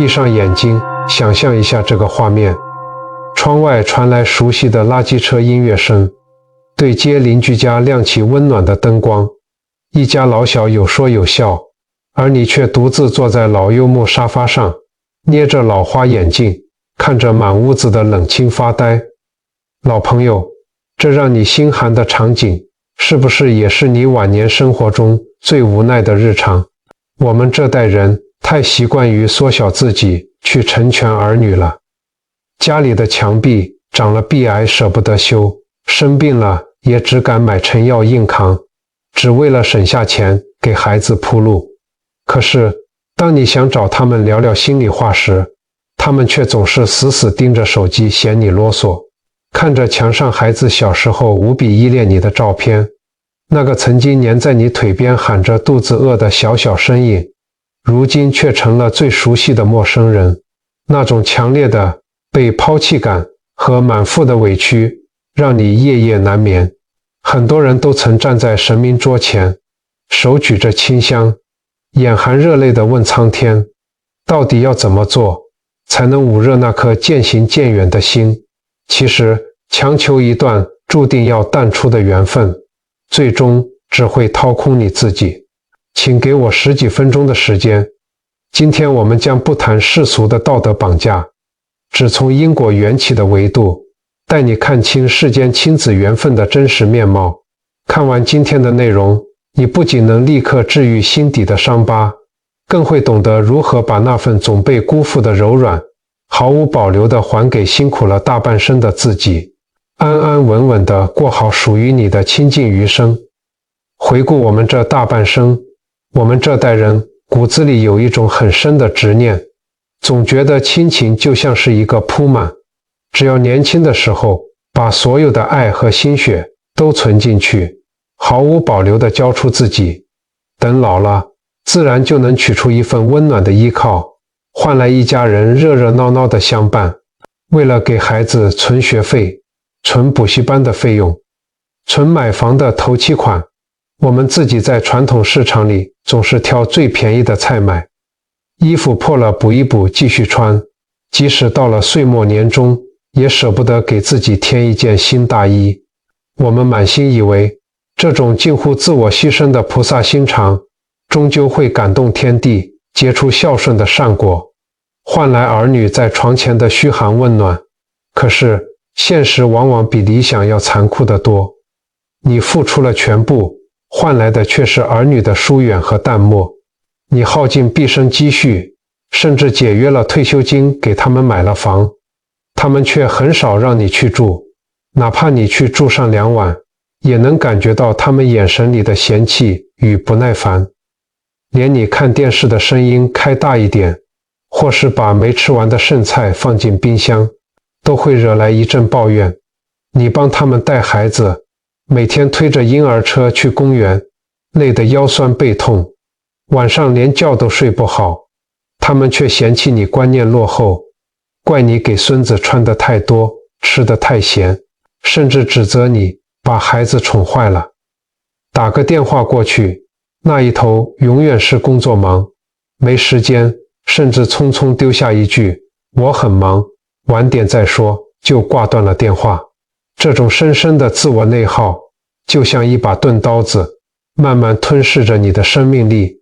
闭上眼睛，想象一下这个画面。窗外传来熟悉的垃圾车音乐声，对街邻居家亮起温暖的灯光，一家老小有说有笑，而你却独自坐在老柚木沙发上，捏着老花眼镜，看着满屋子的冷清发呆。老朋友，这让你心寒的场景，是不是也是你晚年生活中最无奈的日常？我们这代人太习惯于缩小自己去成全儿女了。家里的墙壁长了壁癌舍不得修，生病了也只敢买成药硬扛，只为了省下钱给孩子铺路。可是当你想找他们聊聊心里话时，他们却总是死死盯着手机嫌你啰嗦。看着墙上孩子小时候无比依恋你的照片，那个曾经粘在你腿边喊着肚子饿的小小身影，如今却成了最熟悉的陌生人。那种强烈的被抛弃感和满腹的委屈，让你夜夜难眠。很多人都曾站在神明桌前，手举着清香，眼含热泪地问苍天，到底要怎么做才能捂热那颗渐行渐远的心？其实强求一段注定要淡出的缘分，最终只会掏空你自己。请给我10几分钟的时间，今天我们将不谈世俗的道德绑架，只从因果缘起的维度，带你看清世间亲子缘分的真实面貌。看完今天的内容，你不仅能立刻治愈心底的伤疤，更会懂得如何把那份总被辜负的柔软毫无保留地还给辛苦了大半生的自己，安安稳稳地过好属于你的清净余生。回顾我们这大半生，我们这代人骨子里有一种很深的执念，总觉得亲情就像是一个铺满，只要年轻的时候把所有的爱和心血都存进去，毫无保留地交出自己，等老了自然就能取出一份温暖的依靠，换来一家人热热闹闹的相伴。为了给孩子存学费、存补习班的费用、存买房的头期款，我们自己在传统市场里总是挑最便宜的菜买，衣服破了补一补继续穿，即使到了岁末年终，也舍不得给自己添一件新大衣。我们满心以为这种近乎自我牺牲的菩萨心肠终究会感动天地，结出孝顺的善果，换来儿女在床前的嘘寒问暖。可是现实往往比理想要残酷得多，你付出了全部，换来的却是儿女的疏远和淡漠。你耗尽毕生积蓄，甚至解约了退休金给他们买了房，他们却很少让你去住，哪怕你去住上2晚，也能感觉到他们眼神里的嫌弃与不耐烦。连你看电视的声音开大一点，或是把没吃完的剩菜放进冰箱，都会惹来一阵抱怨。你帮他们带孩子，每天推着婴儿车去公园，累得腰酸背痛，晚上连觉都睡不好，他们却嫌弃你观念落后，怪你给孙子穿得太多，吃得太咸，甚至指责你把孩子宠坏了。打个电话过去，那一头永远是工作忙，没时间，甚至匆匆丢下一句我很忙，晚点再说，就挂断了电话。这种深深的自我内耗，就像一把钝刀子，慢慢吞噬着你的生命力，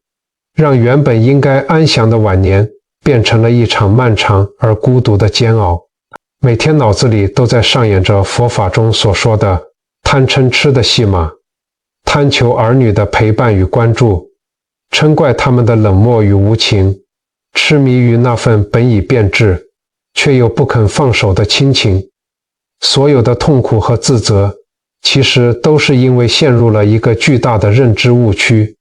让原本应该安详的晚年变成了一场漫长而孤独的煎熬。每天脑子里都在上演着佛法中所说的贪嗔痴的戏码，贪求儿女的陪伴与关注，嗔怪他们的冷漠与无情，痴迷于那份本已变质却又不肯放手的亲情。所有的痛苦和自责，其实都是因为陷入了一个巨大的认知误区。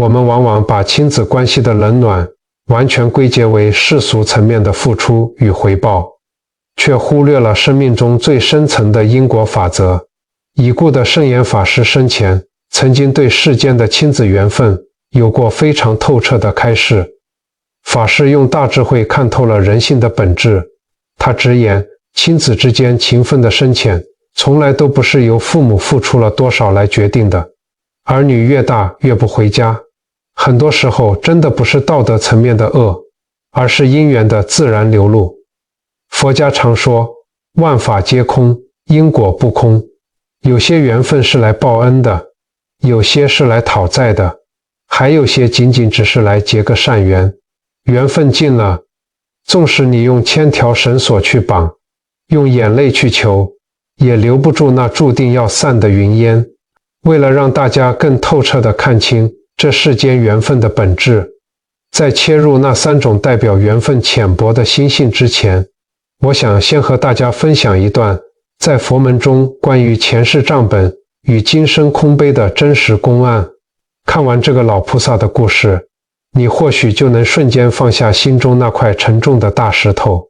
我们往往把亲子关系的冷暖完全归结为世俗层面的付出与回报，却忽略了生命中最深层的因果法则。已故的圣严法师生前曾经对世间的亲子缘分有过非常透彻的开示。法师用大智慧看透了人性的本质，他直言，亲子之间情分的深浅从来都不是由父母付出了多少来决定的。儿女越大越不回家，很多时候真的不是道德层面的恶，而是因缘的自然流露。佛家常说，万法皆空，因果不空。有些缘分是来报恩的，有些是来讨债的，还有些仅仅只是来结个善缘。缘分尽了，纵使你用千条绳索去绑，用眼泪去求，也留不住那注定要散的云烟。为了让大家更透彻地看清这世间缘分的本质，在切入那3种代表缘分浅薄的心性之前，我想先和大家分享一段在佛门中关于前世账本与今生空杯的真实公案。看完这个老菩萨的故事，你或许就能瞬间放下心中那块沉重的大石头。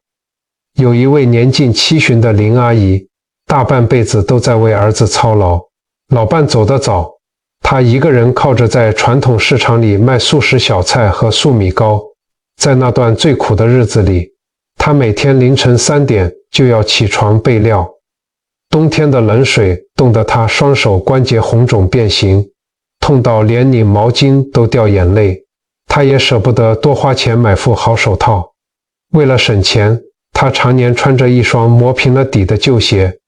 有一位年近70的林阿姨，大半辈子都在为儿子操劳。老伴走得早，她一个人靠着在传统市场里卖素食小菜和素米糕。在那段最苦的日子里，她每天凌晨3点就要起床备料。冬天的冷水冻得她双手关节红肿变形，痛到连拧毛巾都掉眼泪。她也舍不得多花钱买副好手套。为了省钱，她常年穿着一双磨平了底的旧鞋。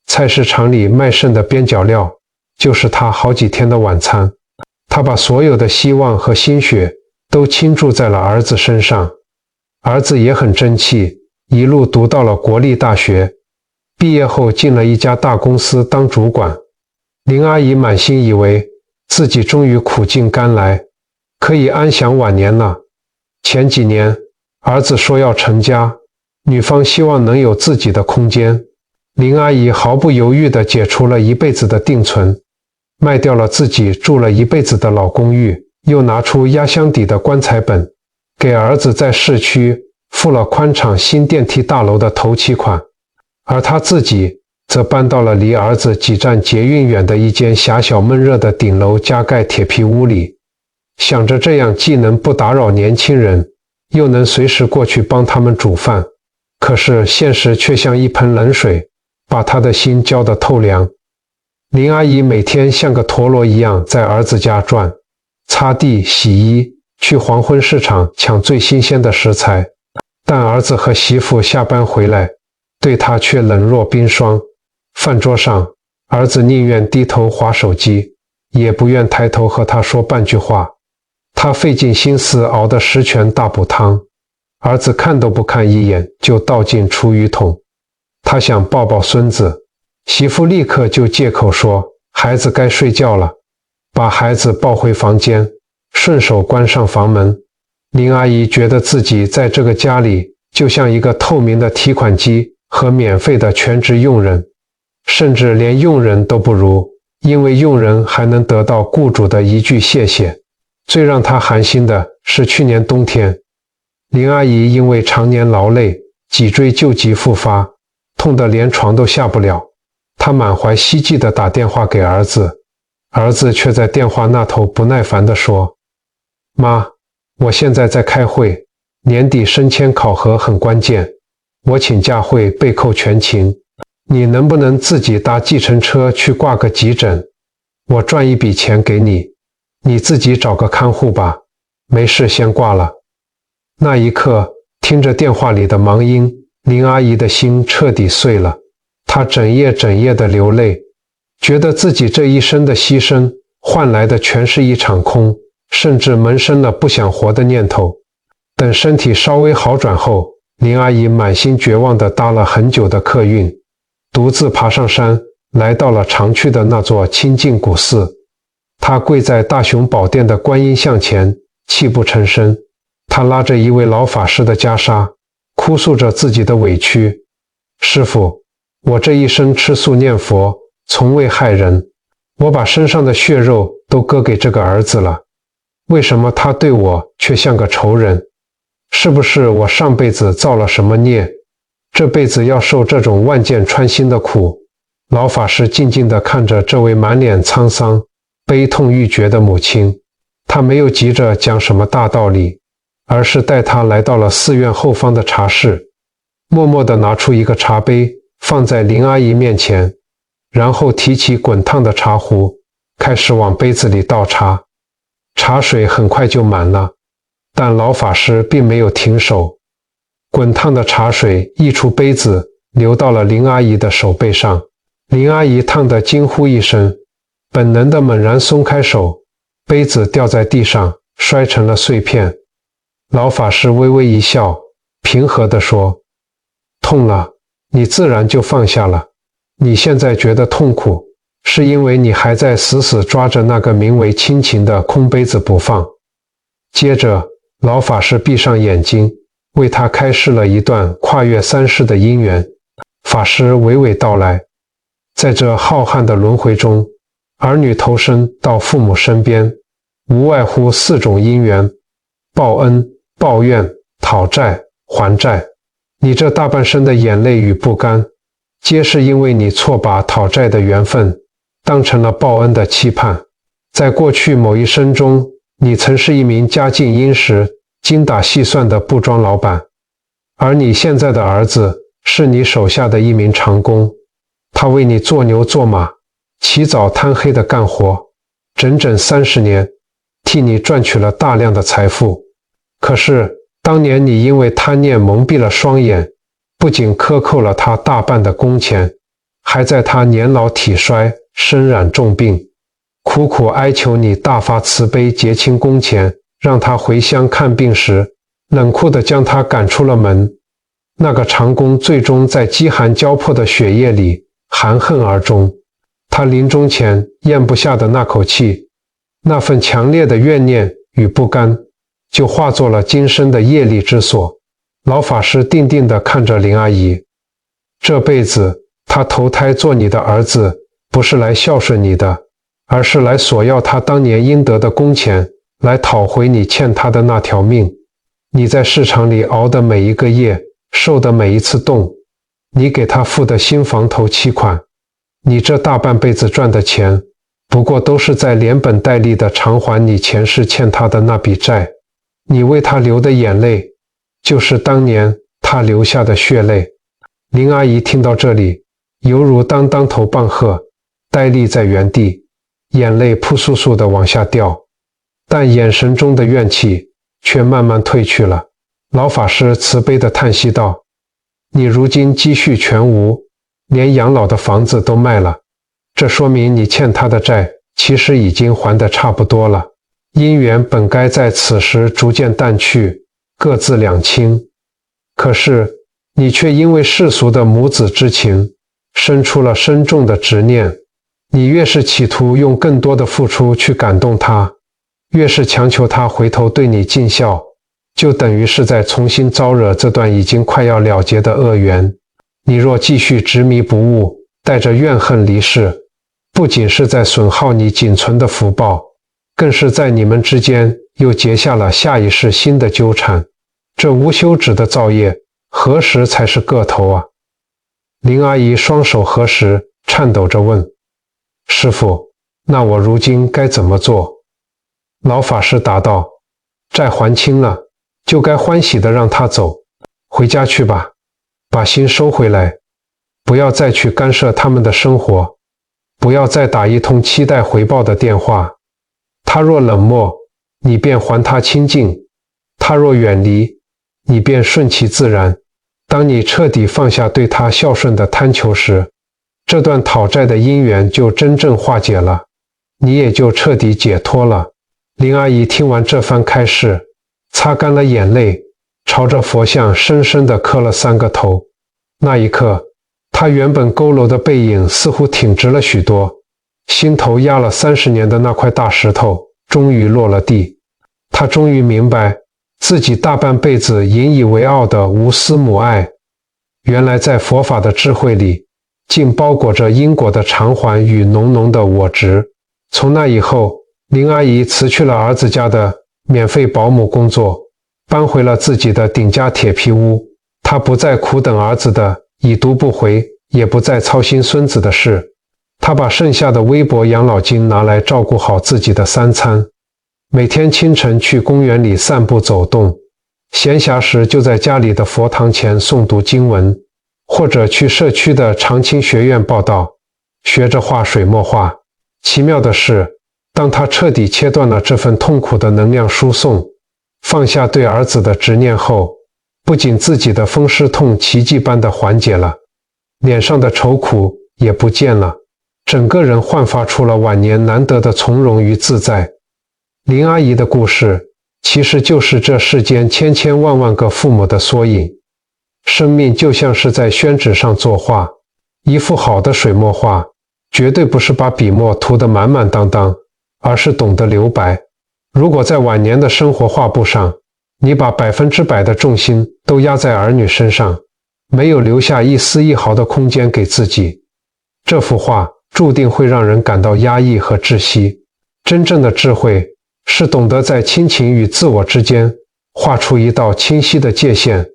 菜市场里卖剩的边角料就是她好几天的晚餐。她把所有的希望和心血都倾注在了儿子身上。儿子也很争气，一路读到了国立大学，毕业后进了一家大公司当主管。林阿姨满心以为自己终于苦尽甘来，可以安享晚年了。前几年，儿子说要成家，女方希望能有自己的空间。林阿姨毫不犹豫地解除了一辈子的定存，卖掉了自己住了一辈子的老公寓，又拿出压箱底的棺材本，给儿子在市区付了宽敞新电梯大楼的头期款，而她自己则搬到了离儿子几站捷运远的一间狭小闷热的顶楼加盖铁皮屋里，想着这样既能不打扰年轻人，又能随时过去帮他们煮饭。可是现实却像一盆冷水，把他的心浇得透凉。林阿姨每天像个陀螺一样在儿子家转，擦地、洗衣，去黄昏市场抢最新鲜的食材。但儿子和媳妇下班回来，对他却冷若冰霜。饭桌上，儿子宁愿低头滑手机，也不愿抬头和他说半句话。他费尽心思熬的10全大补汤，儿子看都不看一眼就倒进厨余桶。他想抱抱孙子，媳妇立刻就借口说孩子该睡觉了，把孩子抱回房间，顺手关上房门。林阿姨觉得自己在这个家里就像一个透明的提款机和免费的全职佣人，甚至连佣人都不如，因为佣人还能得到雇主的一句谢谢。最让她寒心的是去年冬天，林阿姨因为常年劳累，脊椎旧疾复发，痛得连床都下不了。她满怀希冀地打电话给儿子，儿子却在电话那头不耐烦地说：妈，我现在在开会，年底升迁考核很关键，我请假会被扣全勤，你能不能自己搭计程车去挂个急诊？我赚一笔钱给你，你自己找个看护吧，没事先挂了。那一刻，听着电话里的忙音，林阿姨的心彻底碎了。她整夜的流泪，觉得自己这一生的牺牲换来的全是一场空，甚至萌生了不想活的念头。等身体稍微好转后，林阿姨满心绝望地搭了很久的客运，独自爬上山，来到了常去的那座清净古寺。她跪在大雄宝殿的观音像前，泣不成声。她拉着一位老法师的袈裟，哭诉着自己的委屈：师父，我这一生吃素念佛，从未害人，我把身上的血肉都割给这个儿子了，为什么他对我却像个仇人？是不是我上辈子造了什么孽，这辈子要受这种万箭穿心的苦？老法师静静地看着这位满脸沧桑、悲痛欲绝的母亲，他没有急着讲什么大道理，而是带她来到了寺院后方的茶室，默默地拿出一个茶杯放在林阿姨面前，然后提起滚烫的茶壶，开始往杯子里倒茶。茶水很快就满了，但老法师并没有停手。滚烫的茶水溢出杯子，流到了林阿姨的手背上。林阿姨烫得惊呼一声，本能地猛然松开手，杯子掉在地上，摔成了碎片。老法师微微一笑，平和地说：“痛了，你自然就放下了。你现在觉得痛苦，是因为你还在死死抓着那个名为亲情的空杯子不放。”接着，老法师闭上眼睛，为他开示了一段跨越3世的因缘。法师娓娓道来，在这浩瀚的轮回中，儿女投生到父母身边，无外乎4种因缘：报恩、报怨、讨债、还债。你这大半生的眼泪与不甘，皆是因为你错把讨债的缘分当成了报恩的期盼。在过去某一生中，你曾是一名家境殷实、精打细算的布庄老板，而你现在的儿子是你手下的一名长工，他为你做牛做马，起早贪黑的干活，整整30年，替你赚取了大量的财富。可是当年你因为贪念蒙蔽了双眼，不仅克扣了他大半的工钱，还在他年老体衰、身染重病，苦苦哀求你大发慈悲结清工钱，让他回乡看病时，冷酷地将他赶出了门。那个长工最终在饥寒交迫的血液里含恨而终。他临终前咽不下的那口气，那份强烈的怨念与不甘，就化作了今生的业力之所。老法师定定地看着林阿姨，这辈子他投胎做你的儿子，不是来孝顺你的，而是来索要他当年应得的工钱，来讨回你欠他的那条命。你在市场里熬的每一个夜，受的每一次冻，你给他付的新房头期款，你这大半辈子赚的钱，不过都是在连本带利地偿还你前世欠他的那笔债。你为他流的眼泪，就是当年他流下的血泪。林阿姨听到这里，犹如当头棒喝，呆立在原地，眼泪扑簌簌地往下掉，但眼神中的怨气却慢慢褪去了。老法师慈悲地叹息道：“你如今积蓄全无，连养老的房子都卖了，这说明你欠他的债其实已经还得差不多了。姻缘本该在此时逐渐淡去，各自两清。可是你却因为世俗的母子之情，生出了深重的执念。你越是企图用更多的付出去感动他，越是强求他回头对你尽孝，就等于是在重新招惹这段已经快要了结的恶缘。你若继续执迷不悟，带着怨恨离世，不仅是在损耗你仅存的福报，更是在你们之间又结下了下一世新的纠缠。这无休止的造业，何时才是个头啊？”林阿姨双手合十，颤抖着问：“师父，那我如今该怎么做？”老法师答道：“债还清了，就该欢喜地让他走，回家去吧，把心收回来，不要再去干涉他们的生活，不要再打一通期待回报的电话。他若冷漠，你便还他清净；他若远离，你便顺其自然。当你彻底放下对他孝顺的贪求时，这段讨债的因缘就真正化解了，你也就彻底解脱了。”林阿姨听完这番开示，擦干了眼泪，朝着佛像深深地磕了3个头。那一刻，她原本佝偻的背影似乎挺直了许多，心头压了30年的那块大石头终于落了地。她终于明白，自己大半辈子引以为傲的无私母爱，原来在佛法的智慧里，竟包裹着因果的偿还与浓浓的我执。从那以后，林阿姨辞去了儿子家的免费保姆工作，搬回了自己的顶家铁皮屋。她不再苦等儿子的已读不回，也不再操心孙子的事。她把剩下的微薄养老金拿来照顾好自己的3餐，每天清晨去公园里散步走动，闲暇时就在家里的佛堂前诵读经文，或者去社区的长青学院报道，学着画水墨画。奇妙的是，当他彻底切断了这份痛苦的能量输送，放下对儿子的执念后，不仅自己的风湿痛奇迹般的缓解了，脸上的愁苦也不见了，整个人焕发出了晚年难得的从容与自在。林阿姨的故事其实就是这世间千千万万个父母的缩影。生命就像是在宣纸上作画，一幅好的水墨画绝对不是把笔墨涂得满满当当，而是懂得留白。如果在晚年的生活画布上，你把100%的重心都压在儿女身上，没有留下一丝一毫的空间给自己，这幅画注定会让人感到压抑和窒息。真正的智慧是懂得在亲情与自我之间画出一道清晰的界限，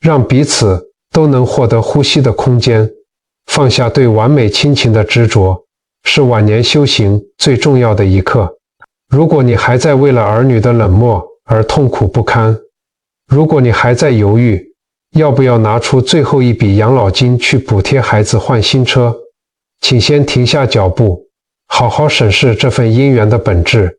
让彼此都能获得呼吸的空间。放下对完美亲情的执着，是晚年修行最重要的一课。如果你还在为了儿女的冷漠而痛苦不堪，如果你还在犹豫要不要拿出最后一笔养老金去补贴孩子换新车，请先停下脚步，好好审视这份姻缘的本质。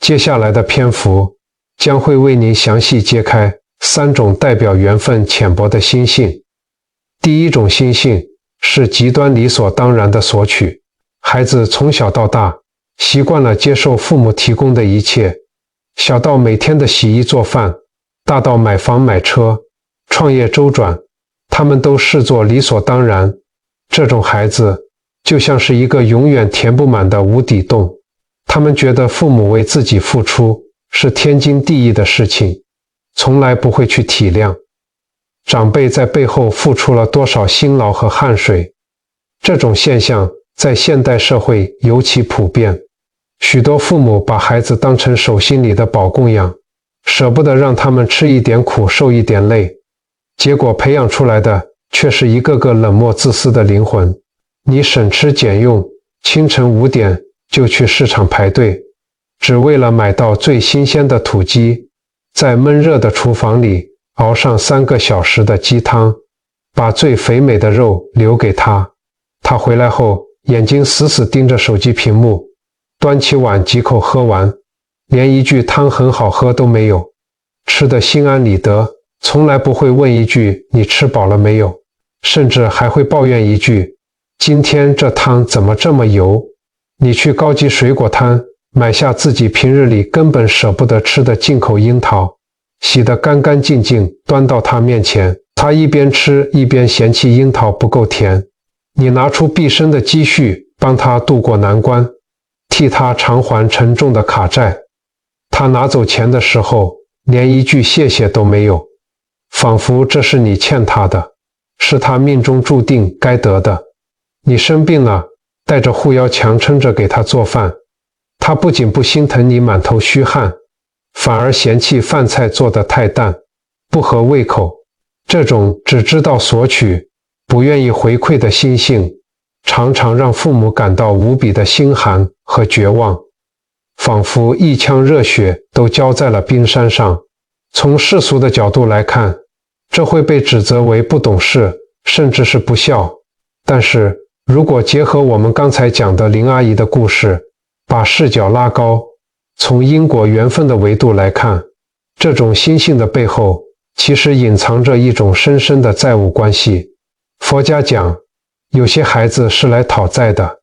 接下来的篇幅将会为您详细揭开3种代表缘分浅薄的心性。第一种心性是极端理所当然的索取，孩子从小到大习惯了接受父母提供的一切，小到每天的洗衣做饭，大到买房买车、创业周转，他们都视作理所当然。这种孩子就像是一个永远填不满的无底洞，他们觉得父母为自己付出是天经地义的事情，从来不会去体谅长辈在背后付出了多少辛劳和汗水。这种现象在现代社会尤其普遍，许多父母把孩子当成手心里的宝供养，舍不得让他们吃一点苦受一点累，结果培养出来的却是一个个冷漠自私的灵魂。你省吃俭用，清晨5点就去市场排队，只为了买到最新鲜的土鸡，在闷热的厨房里熬上3个小时的鸡汤，把最肥美的肉留给他。他回来后眼睛死死盯着手机屏幕，端起碗几口喝完，连一句汤很好喝都没有，吃得心安理得，从来不会问一句你吃饱了没有，甚至还会抱怨一句今天这汤怎么这么油。你去高级水果摊买下自己平日里根本舍不得吃的进口樱桃，洗得干干净净端到他面前，他一边吃一边嫌弃樱桃不够甜。你拿出毕生的积蓄帮他渡过难关，替他偿还沉重的卡债，他拿走钱的时候连一句谢谢都没有，仿佛这是你欠他的，是他命中注定该得的。你生病了，带着护腰强撑着给他做饭，他不仅不心疼你满头虚汗，反而嫌弃饭菜做得太淡，不合胃口。这种只知道索取不愿意回馈的心性，常常让父母感到无比的心寒和绝望，仿佛一腔热血都浇在了冰山上。从世俗的角度来看，这会被指责为不懂事，甚至是不孝。但是如果结合我们刚才讲的林阿姨的故事，把视角拉高，从因果缘分的维度来看，这种心性的背后其实隐藏着一种深深的债务关系。佛家讲，有些孩子是来讨债的，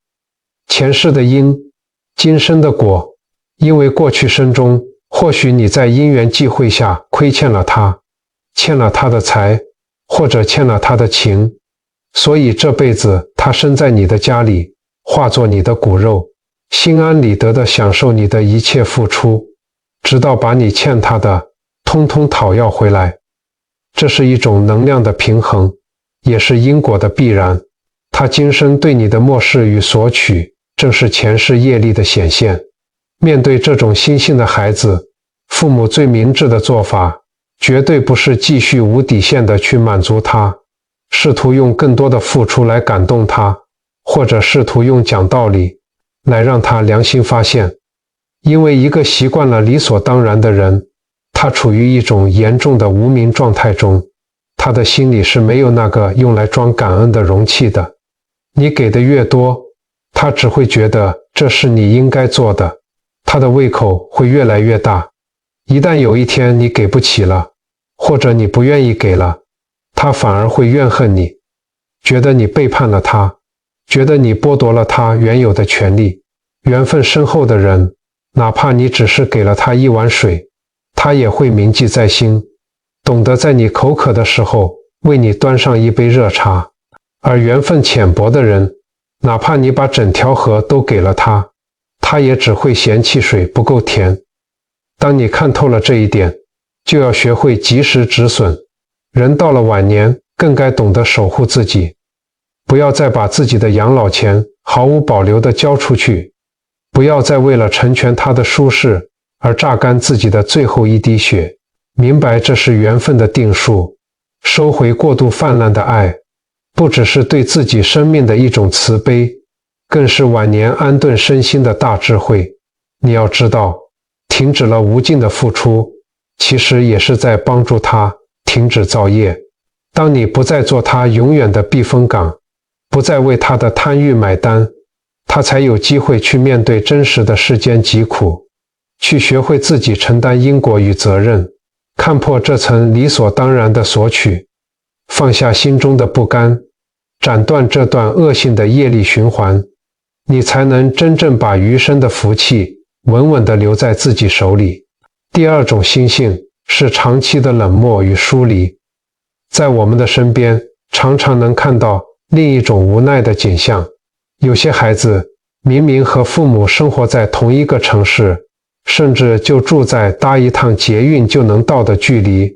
前世的因，今生的果。因为过去生中，或许你在因缘际会下亏欠了他，欠了他的财，或者欠了他的情，所以这辈子他生在你的家里，化作你的骨肉，心安理得地享受你的一切付出，直到把你欠他的通通讨要回来。这是一种能量的平衡，也是因果的必然。他今生对你的漠视与索取，正是前世业力的显现。面对这种心性的孩子，父母最明智的做法，绝对不是继续无底线的去满足他，试图用更多的付出来感动他，或者试图用讲道理来让他良心发现。因为一个习惯了理所当然的人，他处于一种严重的无明状态中，他的心里是没有那个用来装感恩的容器的。你给的越多，他只会觉得这是你应该做的，他的胃口会越来越大。一旦有一天你给不起了，或者你不愿意给了，他反而会怨恨你，觉得你背叛了他，觉得你剥夺了他原有的权利。缘分深厚的人，哪怕你只是给了他一碗水，他也会铭记在心，懂得在你口渴的时候为你端上一杯热茶。而缘分浅薄的人，哪怕你把整条河都给了他，他也只会嫌弃水不够甜。当你看透了这一点，就要学会及时止损。人到了晚年，更该懂得守护自己，不要再把自己的养老钱毫无保留地交出去，不要再为了成全他的舒适而榨干自己的最后一滴血。明白这是缘分的定数，收回过度泛滥的爱，不只是对自己生命的一种慈悲，更是晚年安顿身心的大智慧。你要知道，停止了无尽的付出，其实也是在帮助他停止造业。当你不再做他永远的避风港，不再为他的贪欲买单，他才有机会去面对真实的世间疾苦，去学会自己承担因果与责任，看破这层理所当然的索取，放下心中的不甘，斩断这段恶性的业力循环，你才能真正把余生的福气稳稳地留在自己手里。第二种心性是长期的冷漠与疏离。在我们的身边，常常能看到另一种无奈的景象。有些孩子明明和父母生活在同一个城市，甚至就住在搭一趟捷运就能到的距离，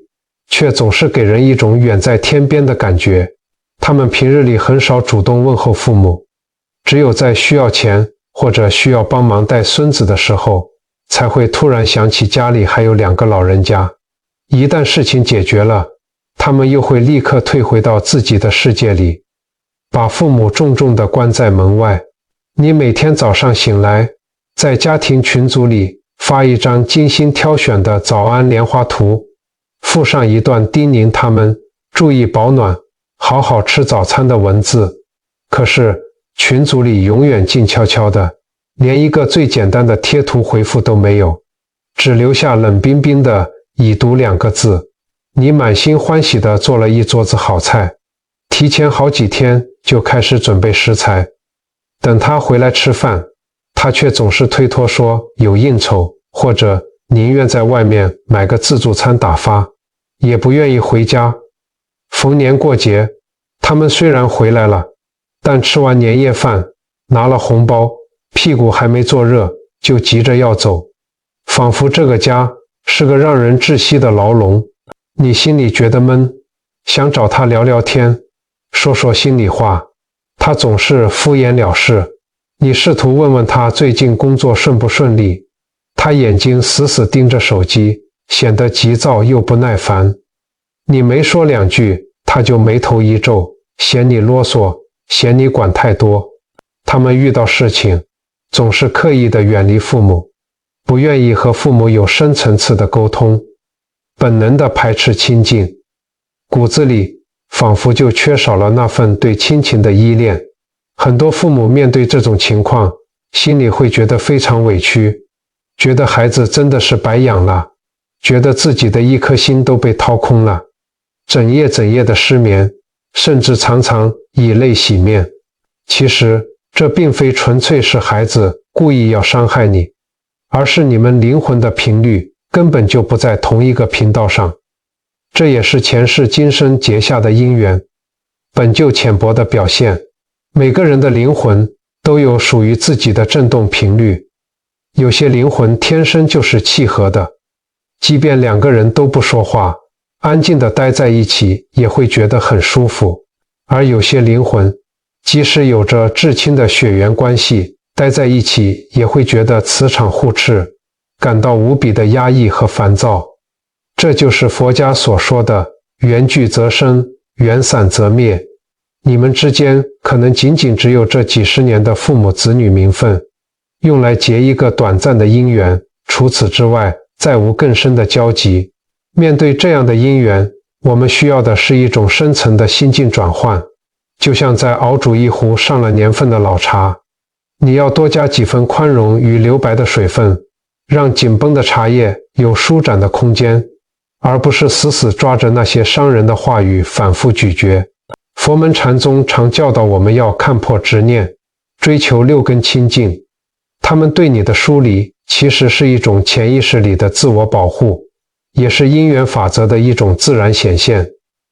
却总是给人一种远在天边的感觉。他们平日里很少主动问候父母，只有在需要钱或者需要帮忙带孙子的时候，才会突然想起家里还有2个老人家。一旦事情解决了，他们又会立刻退回到自己的世界里，把父母重重地关在门外。你每天早上醒来，在家庭群组里发一张精心挑选的早安莲花图，附上一段叮咛他们注意保暖，好好吃早餐的文字。可是群组里永远静悄悄的，连一个最简单的贴图回复都没有，只留下冷冰冰的已读2个字。你满心欢喜地做了一桌子好菜，提前好几天就开始准备食材。等他回来吃饭，他却总是推脱说有应酬，或者宁愿在外面买个自助餐打发，也不愿意回家。逢年过节，他们虽然回来了，但吃完年夜饭，拿了红包，屁股还没坐热，就急着要走，仿佛这个家是个让人窒息的牢笼。你心里觉得闷，想找他聊聊天，说说心里话，他总是敷衍了事。你试图问问他最近工作顺不顺利，他眼睛死死盯着手机，显得急躁又不耐烦。你没说2句，他就眉头一皱，嫌你啰嗦，嫌你管太多。他们遇到事情，总是刻意的远离父母，不愿意和父母有深层次的沟通，本能的排斥亲近，骨子里仿佛就缺少了那份对亲情的依恋。很多父母面对这种情况，心里会觉得非常委屈，觉得孩子真的是白养了，觉得自己的一颗心都被掏空了，整夜整夜的失眠，甚至常常以泪洗面。其实这并非纯粹是孩子故意要伤害你，而是你们灵魂的频率根本就不在同一个频道上。这也是前世今生结下的因缘，本就浅薄的表现。每个人的灵魂都有属于自己的振动频率，有些灵魂天生就是契合的，即便2个人都不说话，安静地待在一起也会觉得很舒服。而有些灵魂即使有着至亲的血缘关系，待在一起也会觉得磁场互斥，感到无比的压抑和烦躁。这就是佛家所说的缘聚则生，缘散则灭。你们之间可能仅仅只有这几十年的父母子女名分，用来结一个短暂的姻缘，除此之外再无更深的交集。面对这样的姻缘，我们需要的是一种深层的心境转换，就像在熬煮一壶上了年份的老茶，你要多加几分宽容与留白的水分，让紧绷的茶叶有舒展的空间，而不是死死抓着那些伤人的话语反复咀嚼。佛门禅宗常教导我们要看破执念，追求六根清净。他们对你的疏离，其实是一种潜意识里的自我保护，也是因缘法则的一种自然显现。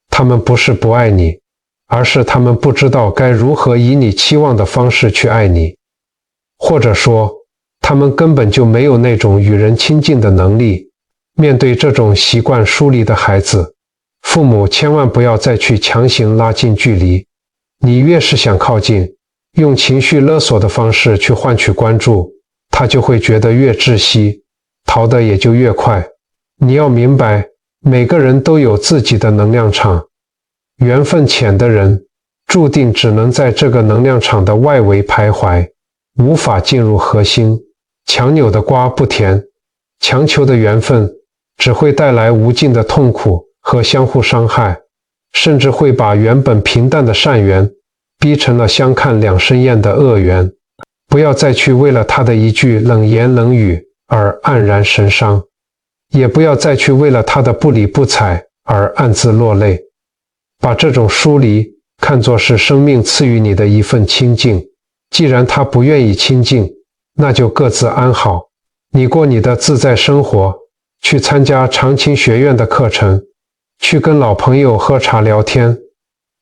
他们不是不爱你，而是他们不知道该如何以你期望的方式去爱你，或者说，他们根本就没有那种与人亲近的能力。面对这种习惯疏离的孩子，父母千万不要再去强行拉近距离。你越是想靠近，用情绪勒索的方式去换取关注，他就会觉得越窒息，逃得也就越快。你要明白，每个人都有自己的能量场，缘分浅的人注定只能在这个能量场的外围徘徊，无法进入核心。强扭的瓜不甜，强求的缘分只会带来无尽的痛苦和相互伤害，甚至会把原本平淡的善缘逼成了相看两生厌的恶缘。不要再去为了他的一句冷言冷语而黯然神伤，也不要再去为了他的不理不睬而暗自落泪。把这种疏离看作是生命赐予你的一份清净，既然他不愿意亲近，那就各自安好，你过你的自在生活，去参加长青学院的课程，去跟老朋友喝茶聊天，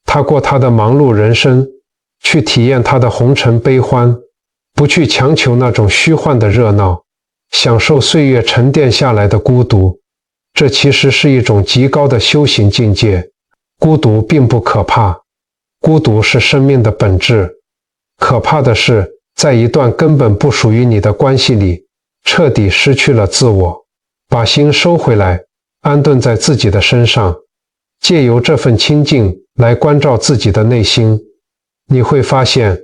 他过他的忙碌人生，去体验他的红尘悲欢，不去强求那种虚幻的热闹，享受岁月沉淀下来的孤独。这其实是一种极高的修行境界。孤独并不可怕，孤独是生命的本质。可怕的是，在一段根本不属于你的关系里，彻底失去了自我。把心收回来，安顿在自己的身上，借由这份清净来关照自己的内心，你会发现，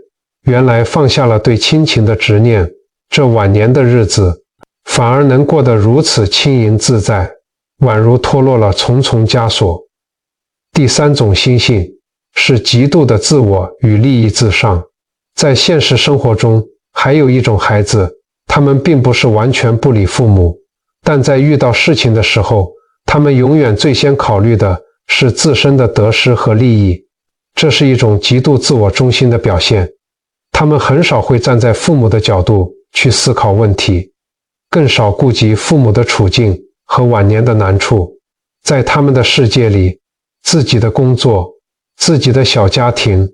原来放下了对亲情的执念，这晚年的日子反而能过得如此轻盈自在，宛如脱落了重重枷锁。第三种心性是极度的自我与利益至上。在现实生活中，还有一种孩子，他们并不是完全不理父母，但在遇到事情的时候，他们永远最先考虑的是自身的得失和利益。这是一种极度自我中心的表现。他们很少会站在父母的角度去思考问题，更少顾及父母的处境和晚年的难处。在他们的世界里，自己的工作、自己的小家庭、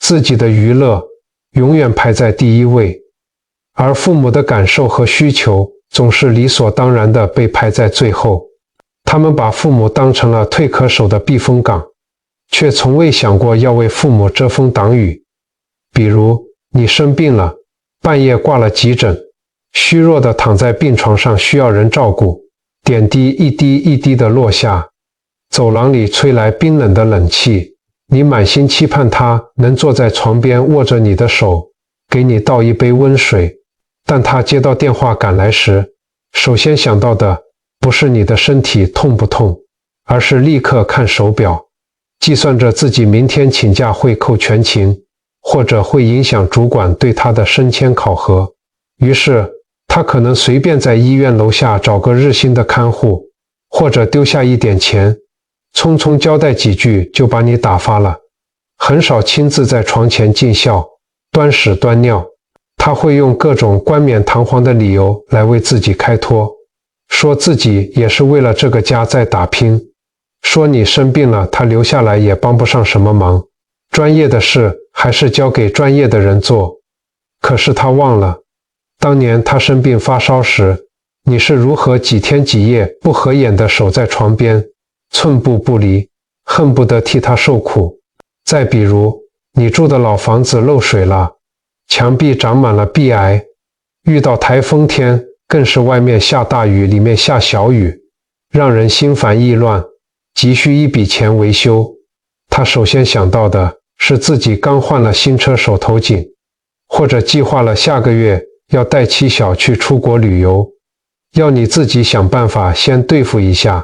自己的娱乐永远排在第一位，而父母的感受和需求总是理所当然地被排在最后。他们把父母当成了退可守的避风港，却从未想过要为父母遮风挡雨。比如，你生病了，半夜挂了急诊，虚弱地躺在病床上需要人照顾，点滴一滴一滴地落下，走廊里吹来冰冷的冷气，你满心期盼他能坐在床边握着你的手，给你倒一杯温水。但他接到电话赶来时，首先想到的不是你的身体痛不痛，而是立刻看手表，计算着自己明天请假会扣全勤，或者会影响主管对他的升迁考核。于是他可能随便在医院楼下找个日薪的看护，或者丢下一点钱，匆匆交代几句就把你打发了，很少亲自在床前尽孝，端屎端尿。他会用各种冠冕堂皇的理由来为自己开脱，说自己也是为了这个家在打拼，说你生病了，他留下来也帮不上什么忙，专业的事还是交给专业的人做。可是他忘了，当年他生病发烧时，你是如何几天几夜不合眼地守在床边，寸步不离，恨不得替他受苦。再比如，你住的老房子漏水了，墙壁长满了壁癌，遇到台风天更是外面下大雨，里面下小雨，让人心烦意乱，急需一笔钱维修。他首先想到的是自己刚换了新车手头紧，或者计划了下个月要带妻小去出国旅游，要你自己想办法先对付一下，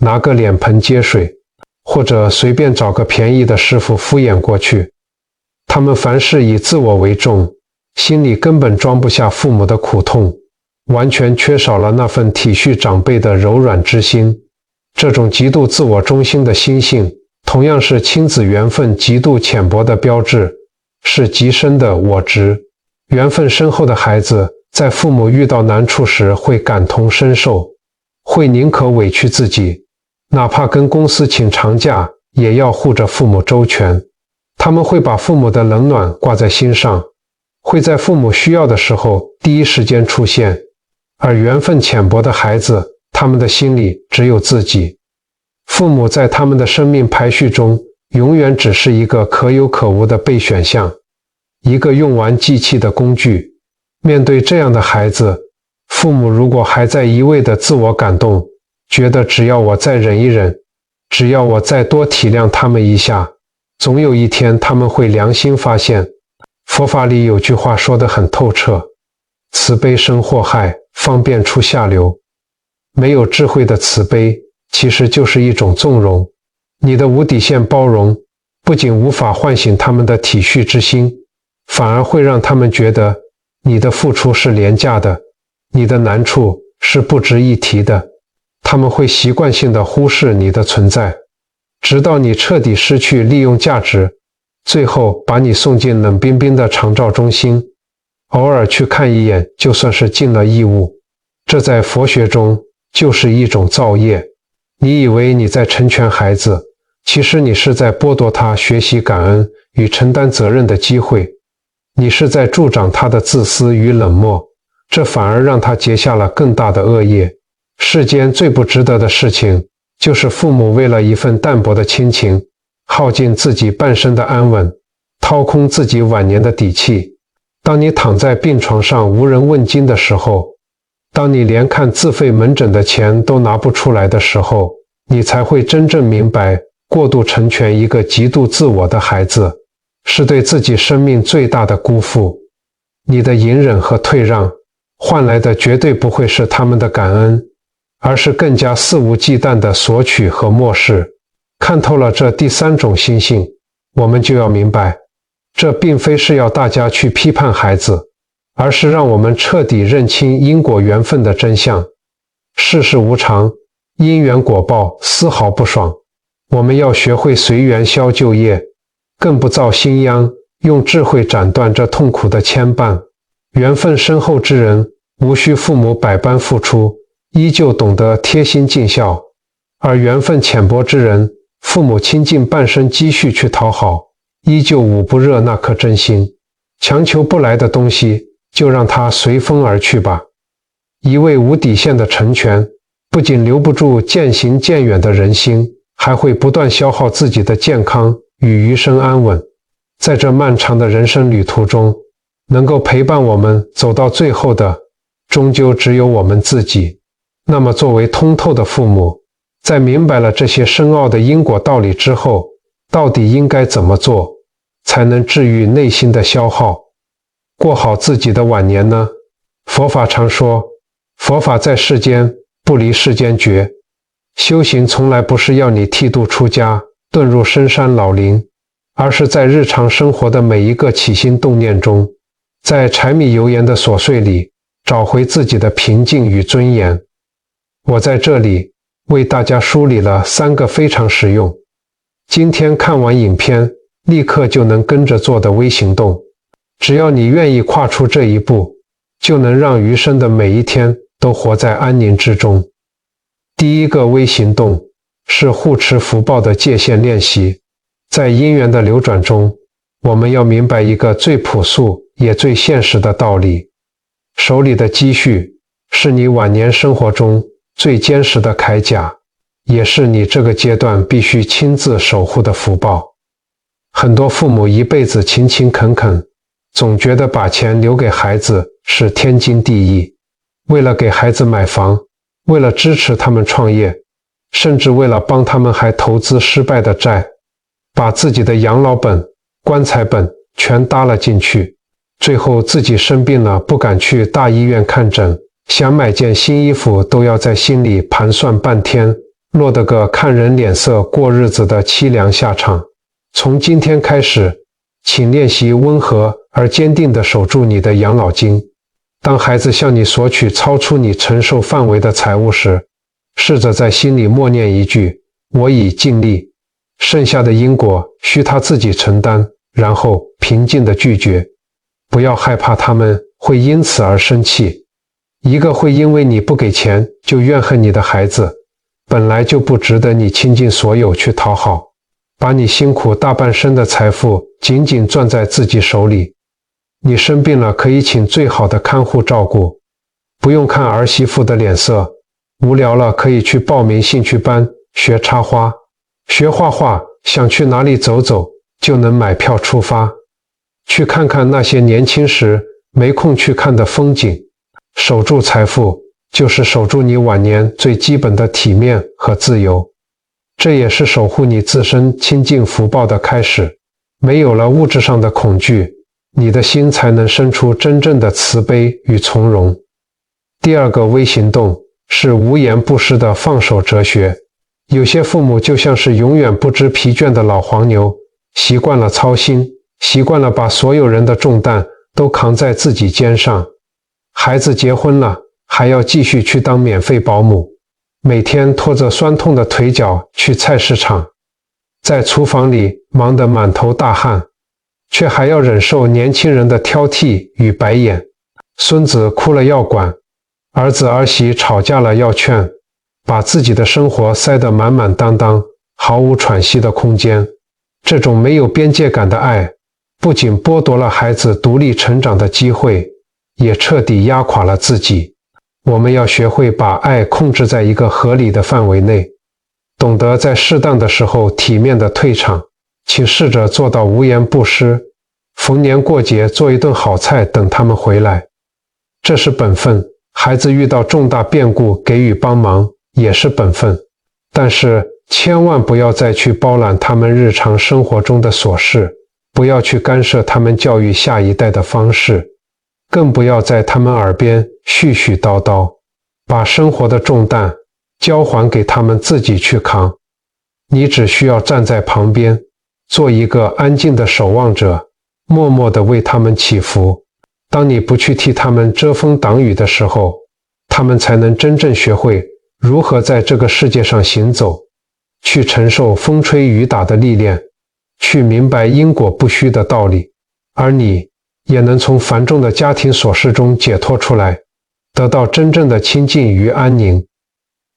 拿个脸盆接水，或者随便找个便宜的师傅敷衍过去。他们凡事以自我为重，心里根本装不下父母的苦痛，完全缺少了那份体恤长辈的柔软之心。这种极度自我中心的心性，同样是亲子缘分极度浅薄的标志，是极深的我执。缘分深厚的孩子，在父母遇到难处时会感同身受，会宁可委屈自己，哪怕跟公司请长假，也要护着父母周全。他们会把父母的冷暖挂在心上，会在父母需要的时候第一时间出现。而缘分浅薄的孩子，他们的心里只有自己。父母在他们的生命排序中，永远只是一个可有可无的备选项，一个用完即弃的工具。面对这样的孩子，父母如果还在一味的自我感动，觉得只要我再忍一忍，只要我再多体谅他们一下，总有一天他们会良心发现。佛法里有句话说得很透彻，慈悲生祸害，方便出下流。没有智慧的慈悲，其实就是一种纵容。你的无底线包容，不仅无法唤醒他们的体恤之心，反而会让他们觉得你的付出是廉价的，你的难处是不值一提的。他们会习惯性地忽视你的存在，直到你彻底失去利用价值，最后把你送进冷冰冰的长照中心，偶尔去看一眼就算是尽了义务。这在佛学中就是一种造业。你以为你在成全孩子，其实你是在剥夺他学习感恩与承担责任的机会，你是在助长他的自私与冷漠，这反而让他结下了更大的恶业。世间最不值得的事情，就是父母为了一份淡薄的亲情，耗尽自己半生的安稳，掏空自己晚年的底气。当你躺在病床上无人问津的时候，当你连看自费门诊的钱都拿不出来的时候，你才会真正明白，过度成全一个极度自我的孩子，是对自己生命最大的辜负。你的隐忍和退让，换来的绝对不会是他们的感恩，而是更加肆无忌惮的索取和漠视。看透了这第三种心性，我们就要明白，这并非是要大家去批判孩子，而是让我们彻底认清因果缘分的真相。世事无常，因缘果报丝毫不爽，我们要学会随缘消旧业，更不造新殃，用智慧斩断这痛苦的牵绊。缘分深厚之人，无需父母百般付出，依旧懂得贴心尽孝；而缘分浅薄之人，父母倾尽半生积蓄去讨好，依旧捂不热那颗真心。强求不来的东西，就让它随风而去吧。一味无底线的成全，不仅留不住渐行渐远的人心，还会不断消耗自己的健康与余生安稳。在这漫长的人生旅途中，能够陪伴我们走到最后的，终究只有我们自己。那么作为通透的父母，在明白了这些深奥的因果道理之后，到底应该怎么做，才能治愈内心的消耗，过好自己的晚年呢？佛法常说，佛法在世间，不离世间觉。修行从来不是要你剃度出家，遁入深山老林，而是在日常生活的每一个起心动念中，在柴米油盐的琐碎里，找回自己的平静与尊严。我在这里为大家梳理了3个非常实用，今天看完影片立刻就能跟着做的微行动。只要你愿意跨出这一步，就能让余生的每一天都活在安宁之中。第一个微行动是护持福报的界限练习。在因缘的流转中，我们要明白一个最朴素也最现实的道理：手里的积蓄是你晚年生活中最坚实的铠甲，也是你这个阶段必须亲自守护的福报。很多父母一辈子勤勤恳恳，总觉得把钱留给孩子是天经地义，为了给孩子买房，为了支持他们创业，甚至为了帮他们还投资失败的债，把自己的养老本、棺材本全搭了进去，最后自己生病了不敢去大医院看诊，想买件新衣服都要在心里盘算半天，落得个看人脸色过日子的凄凉下场。从今天开始，请练习温和而坚定地守住你的养老金。当孩子向你索取超出你承受范围的财物时，试着在心里默念一句我已尽力，剩下的因果需他自己承担，然后平静地拒绝。不要害怕他们会因此而生气。一个会因为你不给钱就怨恨你的孩子，本来就不值得你倾尽所有去讨好，把你辛苦大半生的财富紧紧攥在自己手里。你生病了可以请最好的看护照顾，不用看儿媳妇的脸色，无聊了可以去报名兴趣班，学插花，学画画，想去哪里走走就能买票出发，去看看那些年轻时没空去看的风景。守住财富，就是守住你晚年最基本的体面和自由，这也是守护你自身清净福报的开始。没有了物质上的恐惧，你的心才能生出真正的慈悲与从容。第二个微行动是无言不施的放手哲学。有些父母就像是永远不知疲倦的老黄牛，习惯了操心，习惯了把所有人的重担都扛在自己肩上。孩子结婚了，还要继续去当免费保姆，每天拖着酸痛的腿脚去菜市场，在厨房里忙得满头大汗，却还要忍受年轻人的挑剔与白眼。孙子哭了要管，儿子儿媳吵架了要劝，把自己的生活塞得满满当当，毫无喘息的空间。这种没有边界感的爱，不仅剥夺了孩子独立成长的机会，也彻底压垮了自己。我们要学会把爱控制在一个合理的范围内，懂得在适当的时候体面的退场。请试着做到无言不施，逢年过节做一顿好菜等他们回来，这是本分。孩子遇到重大变故给予帮忙也是本分，但是千万不要再去包揽他们日常生活中的琐事，不要去干涉他们教育下一代的方式，更不要在他们耳边絮絮叨叨，把生活的重担交还给他们自己去扛。你只需要站在旁边，做一个安静的守望者，默默地为他们祈福。当你不去替他们遮风挡雨的时候，他们才能真正学会如何在这个世界上行走，去承受风吹雨打的历练，去明白因果不虚的道理，而你也能从繁重的家庭琐事中解脱出来，得到真正的清静与安宁。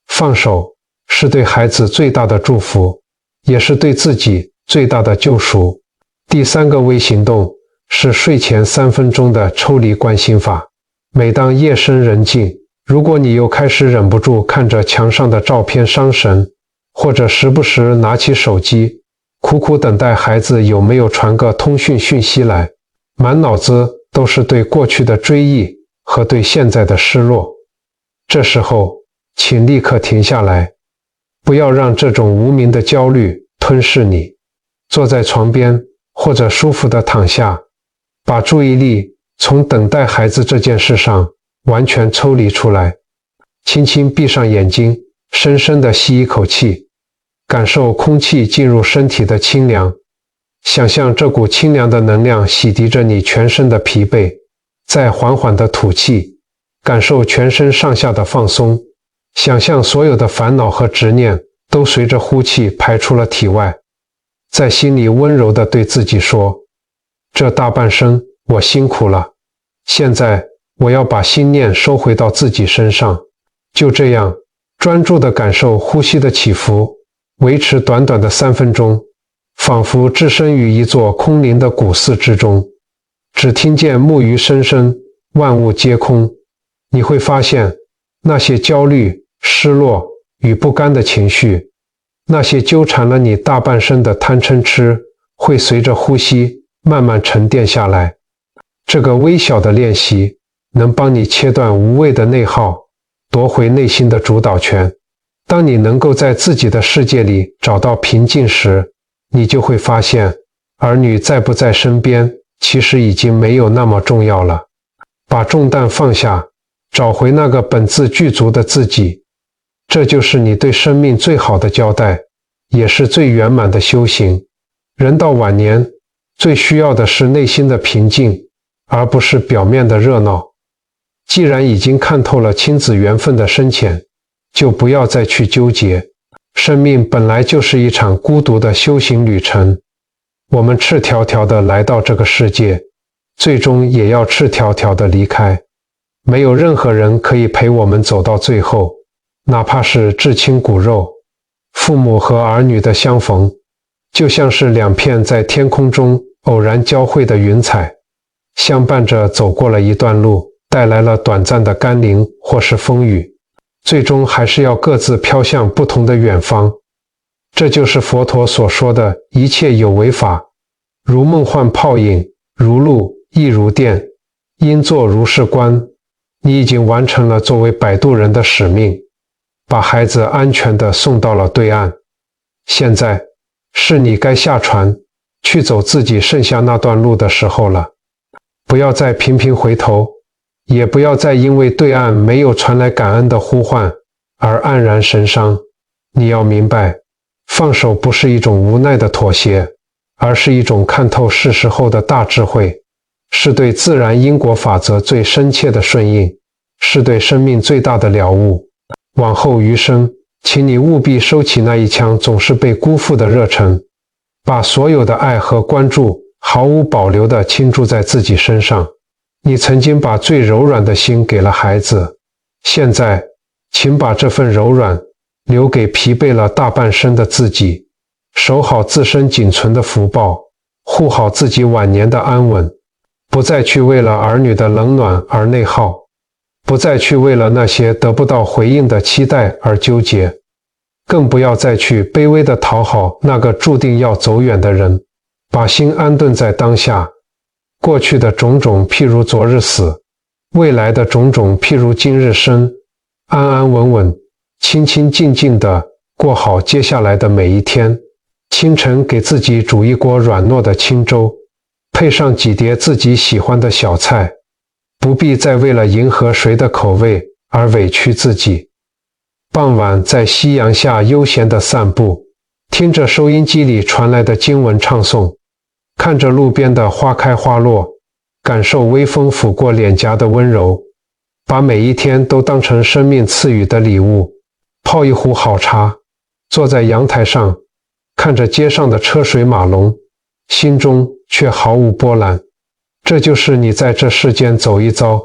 放手是对孩子最大的祝福，也是对自己最大的救赎。第三个微行动是睡前3分钟的抽离关心法。每当夜深人静，如果你又开始忍不住看着墙上的照片伤神，或者时不时拿起手机，苦苦等待孩子有没有传个通讯讯息来，满脑子都是对过去的追忆和对现在的失落，这时候请立刻停下来，不要让这种无名的焦虑吞噬你。坐在床边或者舒服地躺下，把注意力从等待孩子这件事上完全抽离出来，轻轻闭上眼睛，深深地吸一口气，感受空气进入身体的清凉，想象这股清凉的能量洗涤着你全身的疲惫，再缓缓地吐气，感受全身上下的放松，想象所有的烦恼和执念都随着呼气排出了体外，在心里温柔地对自己说，这大半生我辛苦了，现在我要把心念收回到自己身上。就这样专注地感受呼吸的起伏，维持短短的3分钟，仿佛置身于一座空灵的古寺之中，只听见木鱼声声，万物皆空。你会发现那些焦虑、失落与不甘的情绪，那些纠缠了你大半生的贪嗔痴，会随着呼吸慢慢沉淀下来。这个微小的练习能帮你切断无谓的内耗，夺回内心的主导权。当你能够在自己的世界里找到平静时，你就会发现儿女在不在身边其实已经没有那么重要了。把重担放下，找回那个本自具足的自己，这就是你对生命最好的交代，也是最圆满的修行。人到晚年，最需要的是内心的平静，而不是表面的热闹。既然已经看透了亲子缘分的深浅，就不要再去纠结。生命本来就是一场孤独的修行旅程，我们赤条条地来到这个世界，最终也要赤条条地离开。没有任何人可以陪我们走到最后，哪怕是至亲骨肉。父母和儿女的相逢，就像是两片在天空中偶然交汇的云彩，相伴着走过了一段路，带来了短暂的甘霖或是风雨，最终还是要各自飘向不同的远方。这就是佛陀所说的一切有为法，如梦幻泡影，如露亦如电，应作如是观。你已经完成了作为摆渡人的使命，把孩子安全地送到了对岸。现在是你该下船去走自己剩下那段路的时候了。不要再频频回头，也不要再因为对岸没有传来感恩的呼唤而黯然神伤。你要明白，放手不是一种无奈的妥协，而是一种看透事实后的大智慧，是对自然因果法则最深切的顺应，是对生命最大的了悟。往后余生，请你务必收起那一腔总是被辜负的热忱，把所有的爱和关注毫无保留地倾注在自己身上。你曾经把最柔软的心给了孩子，现在请把这份柔软留给疲惫了大半生的自己，守好自身仅存的福报，护好自己晚年的安稳，不再去为了儿女的冷暖而内耗，不再去为了那些得不到回应的期待而纠结，更不要再去卑微地讨好那个注定要走远的人，把心安顿在当下。过去的种种譬如昨日死，未来的种种譬如今日生，安安稳稳，清清静静地过好接下来的每一天。清晨给自己煮一锅软糯的清粥，配上几碟自己喜欢的小菜，不必再为了迎合谁的口味而委屈自己。傍晚在夕阳下悠闲地散步，听着收音机里传来的经文唱诵，看着路边的花开花落，感受微风拂过脸颊的温柔，把每一天都当成生命赐予的礼物。泡一壶好茶，坐在阳台上，看着街上的车水马龙，心中却毫无波澜。这就是你在这世间走一遭，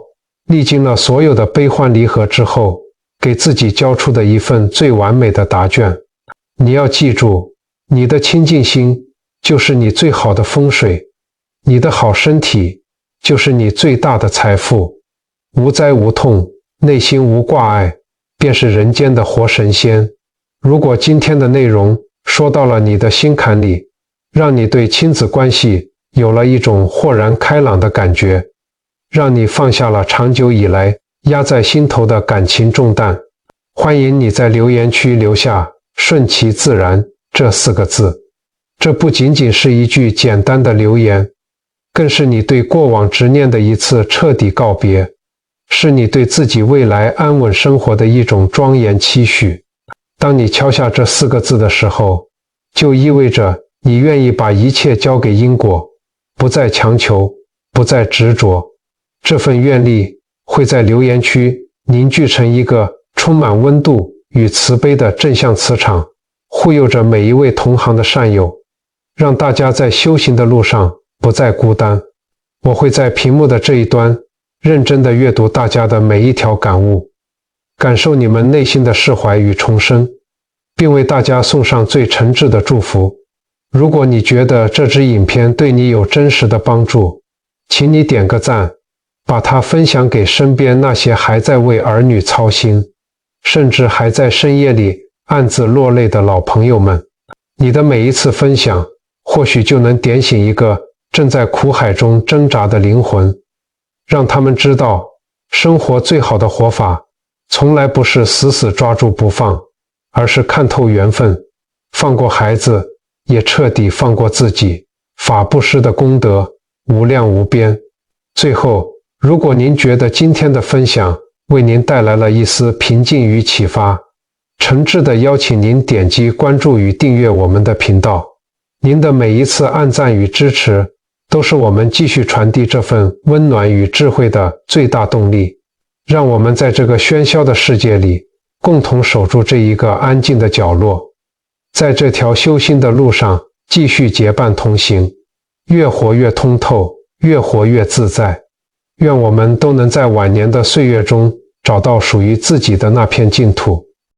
历经了所有的悲欢离合之后，给自己交出的一份最完美的答卷。你要记住，你的清净心就是你最好的风水，你的好身体就是你最大的财富。无灾无痛，内心无挂碍，便是人间的活神仙。如果今天的内容说到了你的心坎里，让你对亲子关系有了一种豁然开朗的感觉，让你放下了长久以来压在心头的感情重担，欢迎你在留言区留下顺其自然这4个字。这不仅仅是一句简单的留言，更是你对过往执念的一次彻底告别，是你对自己未来安稳生活的一种庄严期许。当你敲下这4个字的时候，就意味着你愿意把一切交给因果，不再强求，不再执着。这份愿力会在留言区凝聚成一个充满温度与慈悲的正向磁场，护佑着每一位同行的善友，让大家在修行的路上不再孤单。我会在屏幕的这一端认真地阅读大家的每一条感悟，感受你们内心的释怀与重生，并为大家送上最诚挚的祝福。如果你觉得这支影片对你有真实的帮助，请你点个赞，把它分享给身边那些还在为儿女操心，甚至还在深夜里暗自落泪的老朋友们。你的每一次分享，或许就能点醒一个正在苦海中挣扎的灵魂，让他们知道，生活最好的活法，从来不是死死抓住不放，而是看透缘分，放过孩子，也彻底放过自己。法布施的功德无量无边。最后，如果您觉得今天的分享为您带来了一丝平静与启发，诚挚地邀请您点击关注与订阅我们的频道。您的每一次按赞与支持，都是我们继续传递这份温暖与智慧的最大动力。让我们在这个喧嚣的世界里，共同守住这一个安静的角落，在这条修心的路上继续结伴同行，越活越通透，越活越自在。愿我们都能在晚年的岁月中找到属于自己的那片净土。